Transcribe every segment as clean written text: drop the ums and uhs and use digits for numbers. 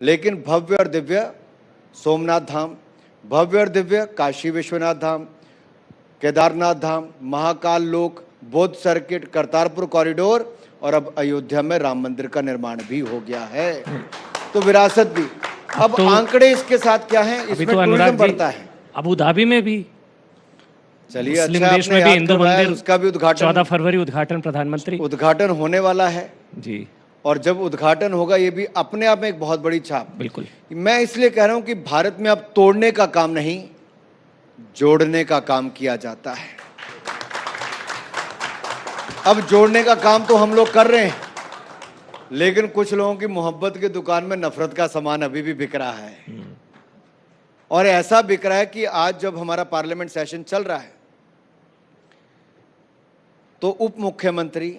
लेकिन भव्य और दिव्य सोमनाथ धाम, भव्य और दिव्य काशी विश्वनाथ धाम, केदारनाथ धाम, महाकाल लोक, बौद्ध सर्किट, करतारपुर कॉरिडोर और अब अयोध्या में राम मंदिर का निर्माण भी हो गया है। तो विरासत भी। अब तो आंकड़े इसके साथ क्या हैं? इसमें तो टूरिज्म अनुराग जी, बढ़ता है। अबू धाबी में भी, चलिए, मुस्लिम अच्छा देश आपने में भी याद हिंदू करवाया, मंदिर उसका भी 14 फरवरी उद्घाटन प्रधानमंत्री उद्घाटन होने वाला है जी। और जब उद्घाटन होगा ये भी अपने आप में एक बहुत बड़ी छाप। बिल्कुल, मैं इसलिए कह रहा हूं कि भारत में अब तोड़ने का काम नहीं, जोड़ने का काम किया जाता है। अब जोड़ने का काम तो हम लोग कर रहे हैं, लेकिन कुछ लोगों की मोहब्बत की दुकान में नफरत का सामान अभी भी बिक रहा है। और ऐसा बिक रहा है कि आज जब हमारा पार्लियामेंट सेशन चल रहा है तो उप मुख्यमंत्री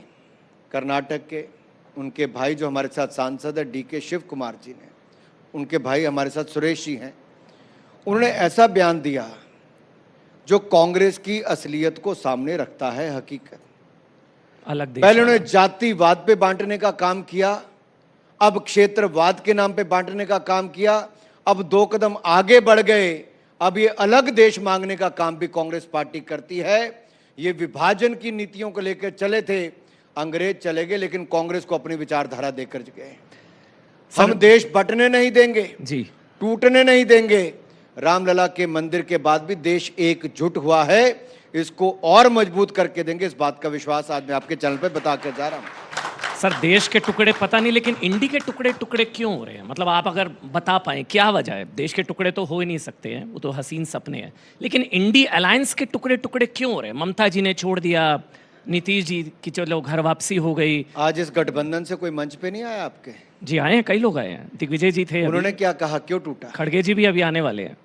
कर्नाटक के, उनके भाई जो हमारे साथ सांसद है डीके शिव कुमार जी ने, उनके भाई हमारे साथ सुरेश जी हैं, उन्होंने ऐसा बयान दिया जो कांग्रेस की असलियत को सामने रखता है, हकीकत। अलग देश पहले उन्होंने जातिवाद पे बांटने का काम किया, अब क्षेत्रवाद के नाम पे बांटने का काम किया, अब 2 कदम आगे बढ़ गए, अब ये अलग देश मांगने का काम भी कांग्रेस पार्टी करती है। ये विभाजन की नीतियों को लेकर चले थे, अंग्रेज चले गए, लेकिन कांग्रेस को अपनी विचारधारा देकर गए। हम देश बंटने नहीं देंगे जी, टूटने नहीं देंगे। रामलला के मंदिर के बाद भी देश एकजुट हुआ है, इसको और मजबूत करके देंगे, इस बात का विश्वास आज मैं आपके चैनल पे बता के जा रहा हूं। सर देश के टुकड़े पता नहीं, लेकिन इंडी के टुकड़े टुकड़े क्यों हो रहे हैं? मतलब आप अगर बता पाएं क्या वजह है? देश के टुकड़े तो हो ही नहीं सकते हैं, वो तो हसीन सपने हैं, लेकिन इंडी अलायंस के टुकड़े टुकड़े क्यों हो रहे हैं? ममता जी ने छोड़ दिया, नीतीश जी की चलो घर वापसी हो गई। आज इस गठबंधन से कोई मंच पे नहीं आया आपके? जी आए हैं, कई लोग आए हैं, दिग्विजय जी थे, उन्होंने क्या कहा, क्यों टूटा? खड़गे जी भी अभी आने वाले हैं।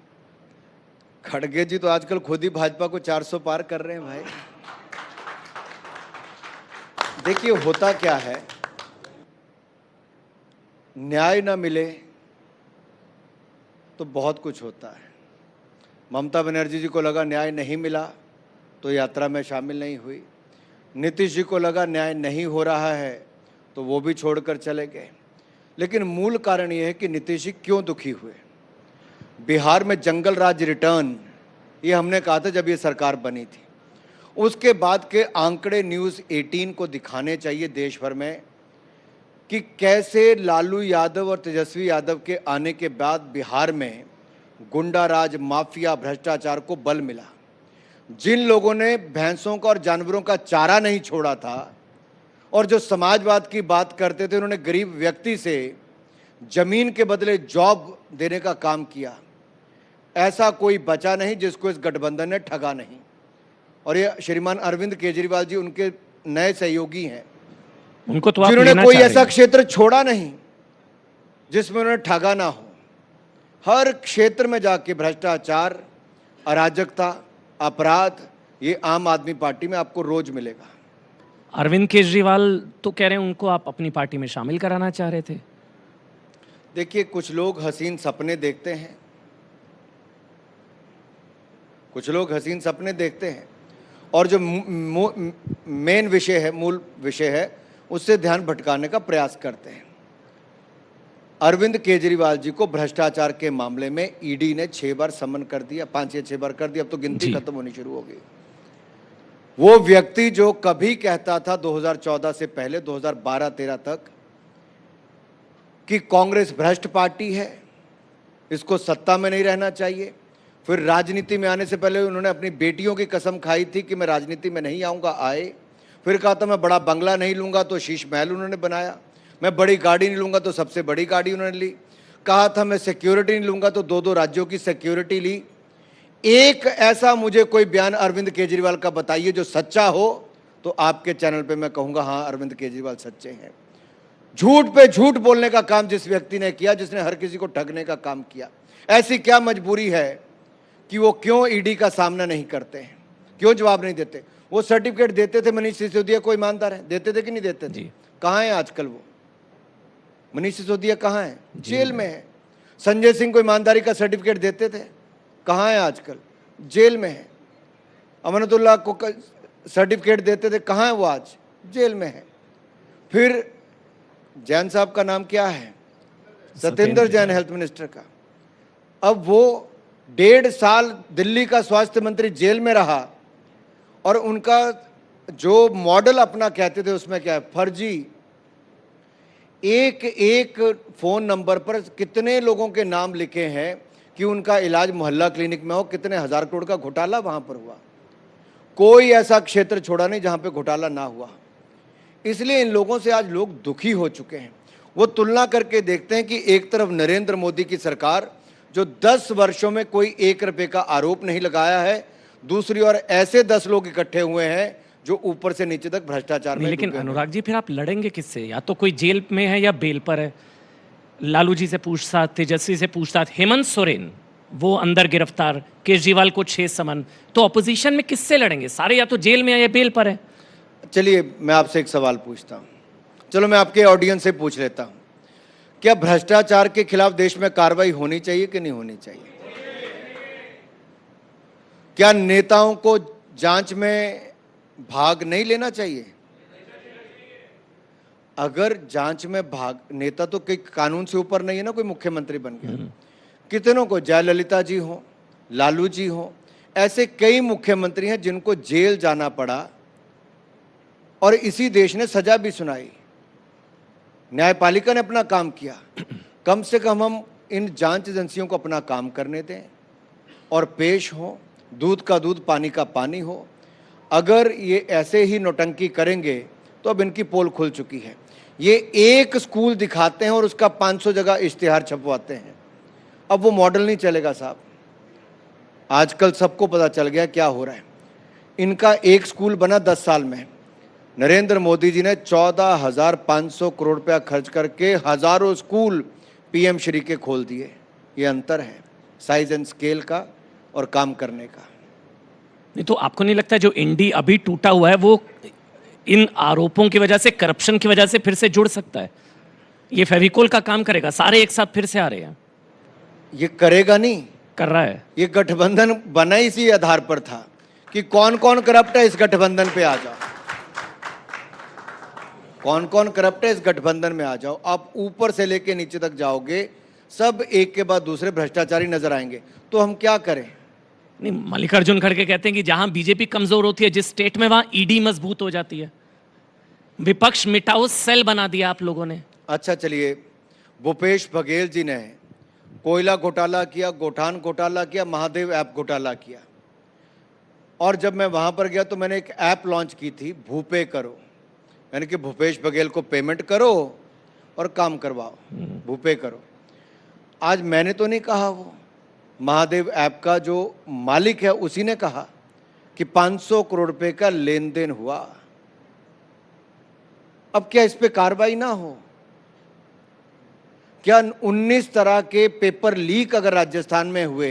खड़गे जी तो आजकल खुद ही भाजपा को 400 पार कर रहे हैं भाई। देखिए होता क्या है, न्याय ना मिले तो बहुत कुछ होता है। ममता बनर्जी जी को लगा न्याय नहीं मिला तो यात्रा में शामिल नहीं हुई, नीतीश जी को लगा न्याय नहीं हो रहा है तो वो भी छोड़कर चले गए। लेकिन मूल कारण ये है कि नीतीश जी क्यों दुखी हुए। बिहार में जंगल राज रिटर्न, ये हमने कहा था जब ये सरकार बनी थी, उसके बाद के आंकड़े न्यूज़ 18 को दिखाने चाहिए देश भर में कि कैसे लालू यादव और तेजस्वी यादव के आने के बाद बिहार में गुंडा राज, माफिया, भ्रष्टाचार को बल मिला। जिन लोगों ने भैंसों का और जानवरों का चारा नहीं छोड़ा था और जो समाजवाद की बात करते थे, उन्होंने गरीब व्यक्ति से जमीन के बदले जॉब देने का काम किया। ऐसा कोई बचा नहीं जिसको इस गठबंधन ने ठगा नहीं। और ये श्रीमान अरविंद केजरीवाल जी उनके नए सहयोगी हैं, उनको तो आप जिन्होंने कोई ऐसा क्षेत्र छोड़ा नहीं जिसमें उन्होंने ठगा ना हो। हर क्षेत्र में जाके भ्रष्टाचार, अराजकता, अपराध, ये आम आदमी पार्टी में आपको रोज मिलेगा। अरविंद केजरीवाल तो कह रहे हैं उनको आप अपनी पार्टी में शामिल कराना चाह रहे थे। देखिए कुछ लोग हसीन सपने देखते हैं, कुछ लोग हसीन सपने देखते हैं और जो मेन विषय है, मूल विषय है, उससे ध्यान भटकाने का प्रयास करते हैं। अरविंद केजरीवाल जी को भ्रष्टाचार के मामले में ईडी ने 6 बार समन कर दिया, 5 या 6 बार कर दिया, अब तो गिनती खत्म होनी शुरू हो गई। वो व्यक्ति जो कभी कहता था 2014 से पहले 2012-13 तक कि कांग्रेस भ्रष्ट पार्टी है, इसको सत्ता में नहीं रहना चाहिए, फिर राजनीति में आने से पहले उन्होंने अपनी बेटियों की कसम खाई थी कि मैं राजनीति में नहीं आऊंगा, आए। फिर कहा था मैं बड़ा बंगला नहीं लूंगा तो शीश महल उन्होंने बनाया, मैं बड़ी गाड़ी नहीं लूंगा तो सबसे बड़ी गाड़ी उन्होंने ली, कहा था मैं सिक्योरिटी नहीं लूंगा तो 2-2 राज्यों की सिक्योरिटी ली। एक ऐसा मुझे कोई बयान अरविंद केजरीवाल का बताइए जो सच्चा हो, तो आपके चैनल पे मैं कहूंगा हाँ अरविंद केजरीवाल सच्चे हैं। झूठ पे झूठ बोलने का काम जिस व्यक्ति ने किया, जिसने हर किसी को ठगने का काम किया, ऐसी क्या मजबूरी है कि वो क्यों ईडी का सामना नहीं करते हैं, क्यों जवाब नहीं देते? वो सर्टिफिकेट देते थे मनीष सिसोदिया को, ईमानदार है, देते थे कि नहीं देते थे? कहाँ है आजकल वो मनीष सिसोदिया? कहाँ है? जेल में है। संजय सिंह को ईमानदारी का सर्टिफिकेट देते थे, कहाँ है आजकल? जेल में है। अमनतुल्लाह को सर्टिफिकेट देते थे, कहाँ है वो आज? जेल में है। फिर जैन साहब का नाम क्या है? सत्येंद्र जैन हेल्थ मिनिस्टर का। अब वो 1.5 साल दिल्ली का स्वास्थ्य मंत्री जेल में रहा और उनका जो मॉडल अपना कहते थे उसमें क्या है, फर्जी। एक एक फोन नंबर पर कितने लोगों के नाम लिखे हैं कि उनका इलाज मोहल्ला क्लिनिक में हो, कितने हजार करोड़ का घोटाला वहां पर हुआ। कोई ऐसा क्षेत्र छोड़ा नहीं जहां पे घोटाला ना हुआ। इसलिए इन लोगों से आज लोग दुखी हो चुके हैं। वो तुलना करके देखते हैं कि एक तरफ नरेंद्र मोदी की सरकार जो 10 वर्षों में कोई 1 रुपए का आरोप नहीं लगाया है, दूसरी ओर ऐसे 10 लोग इकट्ठे हुए हैं जो ऊपर से नीचे तक भ्रष्टाचार में लेकिन डूबे हुए हैं। अनुराग जी फिर आप लड़ेंगे किससे? या तो कोई जेल में है या बेल पर है। लालू जी से पूछताछ, तेजस्वी से पूछताछ, हेमंत सोरेन वो अंदर गिरफ्तार, केजरीवाल को 6 समन। तो ऑपोजिशन में किससे लड़ेंगे? सारे या तो जेल में है या बेल पर है। चलिए मैं आपसे एक सवाल पूछता हूं, चलो मैं आपके ऑडियंस से पूछ लेता हूं, क्या भ्रष्टाचार के खिलाफ देश में कार्रवाई होनी चाहिए कि नहीं होनी चाहिए? क्या नेताओं को जांच में भाग नहीं लेना चाहिए? अगर जांच में भाग, नेता तो कोई कानून से ऊपर नहीं है ना, कोई मुख्यमंत्री बन गया। कितनों को, जयललिता जी हो, लालू जी हो, ऐसे कई मुख्यमंत्री हैं जिनको जेल जाना पड़ा और इसी देश ने सजा भी सुनाई। न्यायपालिका ने अपना काम किया। कम से कम हम इन जांच एजेंसियों को अपना काम करने दें और पेश हो, दूध का दूध पानी का पानी हो। अगर ये ऐसे ही नौटंकी करेंगे तो अब इनकी पोल खुल चुकी है। ये एक स्कूल दिखाते हैं और उसका 500 जगह इश्तिहार छपवाते हैं। अब वो मॉडल नहीं चलेगा साहब। आजकल सबको पता चल गया क्या हो रहा है। इनका एक स्कूल बना 10 साल में। नरेंद्र मोदी जी ने 14,500 करोड़ रुपया खर्च करके हजारों स्कूल पीएम श्री के खोल दिए। ये अंतर है साइज एंड स्केल का और काम करने का। नहीं तो आपको नहीं लगता जो इंडी अभी टूटा हुआ है वो इन आरोपों की वजह से, करप्शन की वजह से फिर से जुड़ सकता है? ये फेविकोल का काम करेगा, सारे एक साथ फिर से आ रहे हैं। ये करेगा नहीं, कर रहा है। ये गठबंधन बना इसी आधार पर था कि कौन कौन करप्ट है, इस गठबंधन पे आ जाओ। कौन कौन करप्ट है, इस गठबंधन में आ जाओ। आप ऊपर से लेके नीचे तक जाओगे, सब एक के बाद दूसरे भ्रष्टाचारी नजर आएंगे। तो हम क्या करें? नहीं, मल्लिकार्जुन खड़गे कहते हैं कि जहां बीजेपी कमजोर होती है, जिस स्टेट में, वहां ईडी मजबूत हो जाती है। विपक्ष मिटाओ सेल बना दिया आप लोगों ने। अच्छा चलिए, भूपेश बघेल जी ने कोयला घोटाला किया, गोठान घोटाला किया, महादेव ऐप घोटाला किया। और जब मैं वहां पर गया तो मैंने एक ऐप लॉन्च की थी, भूपे करो, यानी कि भूपेश बघेल को पेमेंट करो और काम करवाओ, भूपे करो। आज मैंने तो नहीं कहा, वो महादेव ऐप का जो मालिक है उसी ने कहा कि 500 करोड़ रुपए का लेन देन हुआ। अब क्या इस पे कार्रवाई ना हो? क्या 19 तरह के पेपर लीक अगर राजस्थान में हुए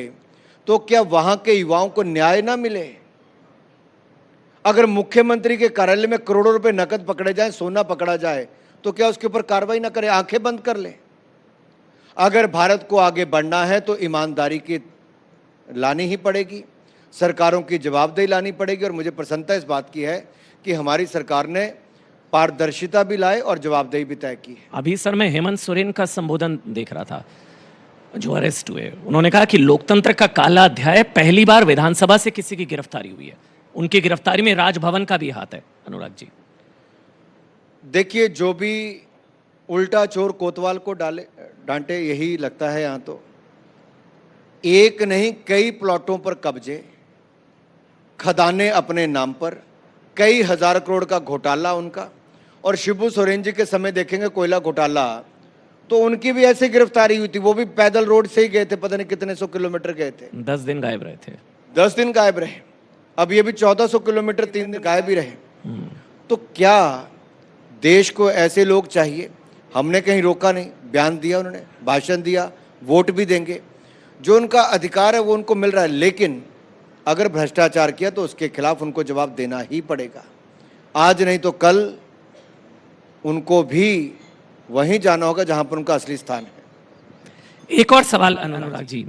तो क्या वहां के युवाओं को न्याय ना मिले? अगर मुख्यमंत्री के कार्यालय में करोड़ों रुपए नकद पकड़े जाए, सोना पकड़ा जाए, तो क्या उसके ऊपर कार्रवाई ना करे, आंखें बंद कर ले? अगर भारत को आगे बढ़ना है तो ईमानदारी की लानी ही पड़ेगी, सरकारों की जवाबदेही लानी पड़ेगी। और मुझे प्रसन्नता इस बात की है कि हमारी सरकार ने पारदर्शिता भी लाए और जवाबदेही भी तय की है। अभी सर मैं हेमंत सोरेन का संबोधन देख रहा था जो अरेस्ट हुए। उन्होंने कहा कि लोकतंत्र का काला अध्याय, पहली बार विधानसभा से किसी की गिरफ्तारी हुई है। उनकी गिरफ्तारी में राजभवन का भी हाथ है। अनुराग जी देखिए, जो भी उल्टा चोर कोतवाल को डांटे, यही लगता है। यहां तो एक नहीं कई प्लॉटों पर कब्जे, खदाने अपने नाम पर, कई हजार करोड़ का घोटाला उनका। और शिबू सोरेन जी के समय देखेंगे कोयला घोटाला, तो उनकी भी ऐसे गिरफ्तारी हुई थी। वो भी पैदल रोड से ही गए थे, पता नहीं कितने 100 किलोमीटर गए थे। 10 दिन गायब रहे थे। 10 दिन गायब रहे। अब ये भी 1400 किलोमीटर 3 दिन गायब ही रहे। तो क्या देश को ऐसे लोग चाहिए? हमने कहीं रोका नहीं, बयान दिया उन्होंने, भाषण दिया, वोट भी देंगे। जो उनका अधिकार है वो उनको मिल रहा है। लेकिन अगर भ्रष्टाचार किया तो उसके खिलाफ उनको जवाब देना ही पड़ेगा। आज नहीं तो कल उनको भी वहीं जाना होगा जहां पर उनका असली स्थान है। एक और सवाल अनुराग जी,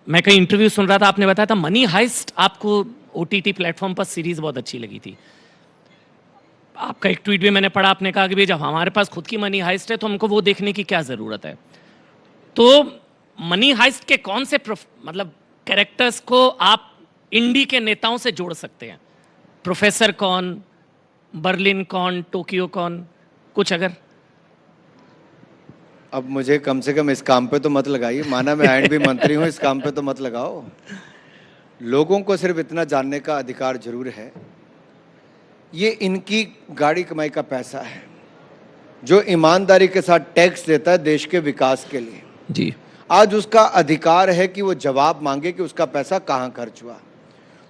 मैं कहीं इंटरव्यू सुन रहा था, आपने बताया था मनी हाइस्ट आपको ओटीटी प्लेटफॉर्म पर सीरीज बहुत अच्छी लगी थी। आपका एक ट्वीट भी मैंने पढ़ा, आपने कहा कि भाई जब हमारे पास खुद की मनी हाइस्ट है तो हमको वो देखने की क्या ज़रूरत है। तो मनी हाइस्ट के कौन से मतलब कैरेक्टर्स को आप इंडी के नेताओं से जोड़ सकते हैं? प्रोफेसर कौन, बर्लिन कौन, टोक्यो कौन, कुछ अगर? अब मुझे कम से कम इस काम पे तो मत लगाइए, माना मैं एंड भी मंत्री हूं, इस काम पे तो मत लगाओ। लोगों को सिर्फ इतना जानने का अधिकार जरूर है, ये इनकी गाड़ी कमाई का पैसा है जो ईमानदारी के साथ टैक्स देता है देश के विकास के लिए। जी, आज उसका अधिकार है कि वो जवाब मांगे कि उसका पैसा कहाँ खर्च हुआ।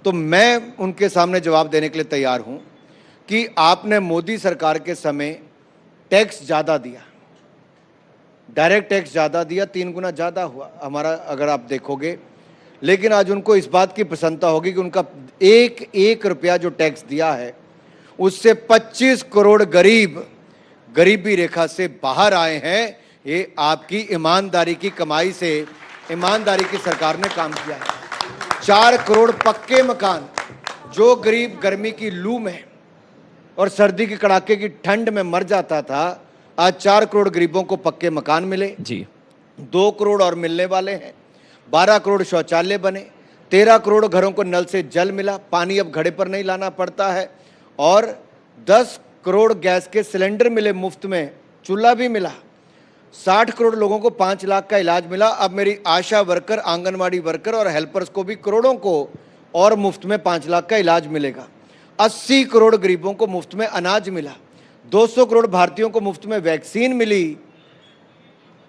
तो मैं उनके सामने जवाब देने के लिए तैयार हूं कि आपने मोदी सरकार के समय टैक्स ज़्यादा दिया, डायरेक्ट टैक्स ज़्यादा दिया, 3 गुना ज़्यादा हुआ हमारा, अगर आप देखोगे। लेकिन आज उनको इस बात की प्रसन्नता होगी कि उनका एक एक रुपया जो टैक्स दिया है उससे 25 करोड़ गरीब गरीबी रेखा से बाहर आए हैं। ये आपकी ईमानदारी की कमाई से, ईमानदारी की सरकार ने काम किया है। 4 करोड़ पक्के मकान, जो गरीब गर्मी की लू में और सर्दी की कड़ाके की ठंड में मर जाता था, आज 4 करोड़ गरीबों को पक्के मकान मिले। जी, 2 करोड़ और मिलने वाले हैं। 12 करोड़ शौचालय बने, 13 करोड़ घरों को नल से जल मिला, पानी अब घड़े पर नहीं लाना पड़ता है, और 10 करोड़ गैस के सिलेंडर मिले मुफ्त में, चूल्हा भी मिला। 60 करोड़ लोगों को 5 लाख का इलाज मिला। अब मेरी आशा वर्कर, आंगनवाड़ी वर्कर और हेल्पर्स को भी करोड़ों को और मुफ्त में 5 लाख का इलाज मिलेगा। 80 करोड़ गरीबों को मुफ्त में अनाज मिला। 200 करोड़ भारतीयों को मुफ्त में वैक्सीन मिली।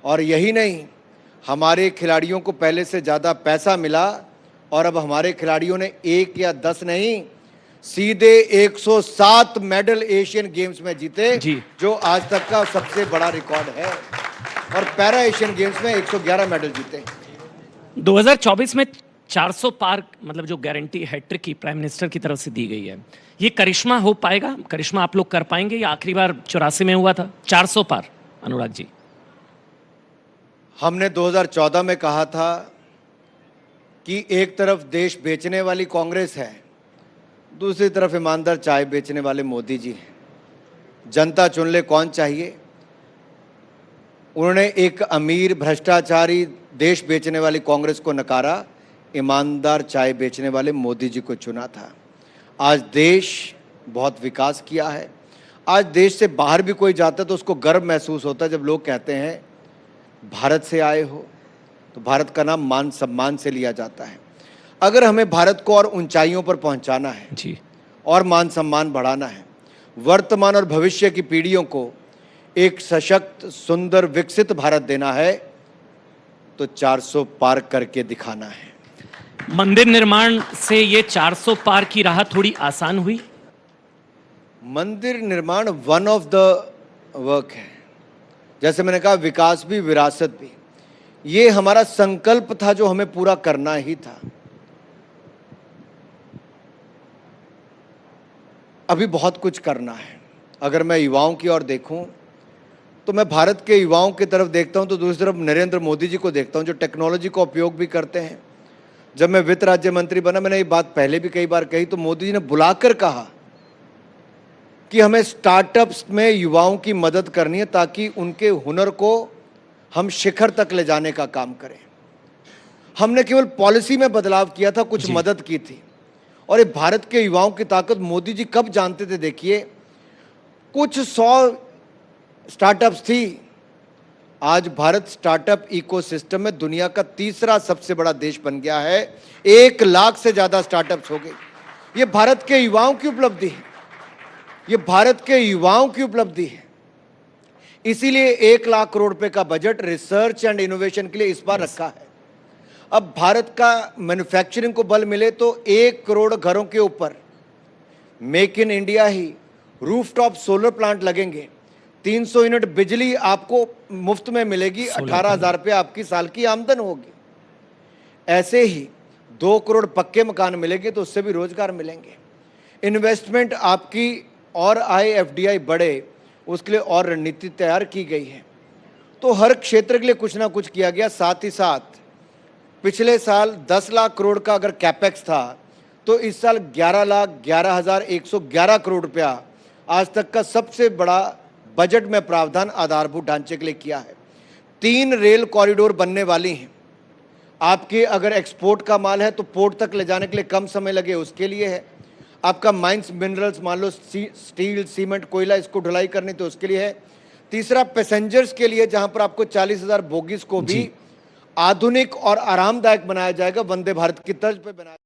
और यही नहीं, हमारे खिलाड़ियों को पहले से ज़्यादा पैसा मिला, और अब हमारे खिलाड़ियों ने 1 या 10 नहीं, सीधे 107 मेडल एशियन गेम्स में जीते, जो आज तक का सबसे बड़ा रिकॉर्ड है। और पैरा एशियन गेम्स में 111 मेडल जीते। 2024 में 400 पार, मतलब जो गारंटी हैट्रिक की प्राइम मिनिस्टर की तरफ से दी गई है, ये करिश्मा हो पाएगा? करिश्मा आप लोग कर पाएंगे? या आखिरी बार 84 में हुआ था 400 पार? अनुराग जी, हमने 2014 में कहा था कि एक तरफ देश बेचने वाली कांग्रेस है, दूसरी तरफ ईमानदार चाय बेचने वाले मोदी जी हैं। जनता चुन ले कौन चाहिए। उन्होंने एक अमीर भ्रष्टाचारी देश बेचने वाली कांग्रेस को नकारा, ईमानदार चाय बेचने वाले मोदी जी को चुना था। आज देश बहुत विकास किया है। आज देश से बाहर भी कोई जाता है तो उसको गर्व महसूस होता है जब लोग कहते हैं भारत से आए हो, तो भारत का नाम मान सम्मान से लिया जाता है। अगर हमें भारत को और ऊंचाइयों पर पहुंचाना है जी, और मान सम्मान बढ़ाना है, वर्तमान और भविष्य की पीढ़ियों को एक सशक्त, सुंदर, विकसित भारत देना है, तो 400 पार करके दिखाना है। मंदिर निर्माण से ये 400 पार की राह थोड़ी आसान हुई? मंदिर निर्माण वन ऑफ द वर्क है। जैसे मैंने कहा, विकास भी, विरासत भी, ये हमारा संकल्प था जो हमें पूरा करना ही था। अभी बहुत कुछ करना है। अगर मैं युवाओं की ओर देखूं तो मैं भारत के युवाओं की तरफ देखता हूं, तो दूसरी तरफ नरेंद्र मोदी जी को देखता हूं जो टेक्नोलॉजी का उपयोग भी करते हैं। जब मैं वित्त राज्य मंत्री बना, मैंने ये बात पहले भी कई बार कही, तो मोदी जी ने बुलाकर कहा कि हमें स्टार्टअप्स में युवाओं की मदद करनी है ताकि उनके हुनर को हम शिखर तक ले जाने का काम करें। हमने केवल पॉलिसी में बदलाव किया था, कुछ मदद की थी। और ये भारत के युवाओं की ताकत मोदी जी कब जानते थे? देखिए, कुछ 100 स्टार्टअप्स थी, आज भारत स्टार्टअप इकोसिस्टम में दुनिया का तीसरा सबसे बड़ा देश बन गया है। 1 लाख से ज्यादा स्टार्टअप्स हो गए। ये भारत के युवाओं की उपलब्धि है, ये भारत के युवाओं की उपलब्धि है। इसीलिए 1 लाख करोड़ रुपए का बजट रिसर्च एंड इनोवेशन के लिए इस बार रखा है। अब भारत का मैन्युफैक्चरिंग को बल मिले तो 1 करोड़ घरों के ऊपर make in India he rooftop solar plant लगेंगे। 300 यूनिट बिजली आपको मुफ्त में मिलेगी, 18,000 रुपये आपकी साल की आमदन होगी। ऐसे ही 2 करोड़ पक्के मकान मिलेंगे तो उससे भी रोजगार मिलेंगे। इन्वेस्टमेंट आपकी और आए, एफडीआई बढ़े, उसके लिए और रणनीति तैयार की गई है। तो हर क्षेत्र के लिए कुछ ना कुछ किया गया। साथ ही साथ पिछले साल 10 लाख करोड़ का अगर कैपेक्स था, तो इस साल 11,11,111 करोड़ रुपया आज तक का सबसे बड़ा बजट में प्रावधान आधारभूत ढांचे के लिए किया है। 3 रेल कॉरिडोर बनने वाली हैं। आपके अगर एक्सपोर्ट का माल है तो पोर्ट तक ले जाने के लिए कम समय लगे उसके लिए है। आपका माइंस मिनरल्स मान लो स्टील सीमेंट कोयला इसको ढुलाई करनी तो उसके लिए है। तीसरा पैसेंजर्स के लिए जहां पर आपको 40,000 बोगीज को भी आधुनिक और आरामदायक बनाया जाएगा, वंदे भारत की तर्ज पे बनाया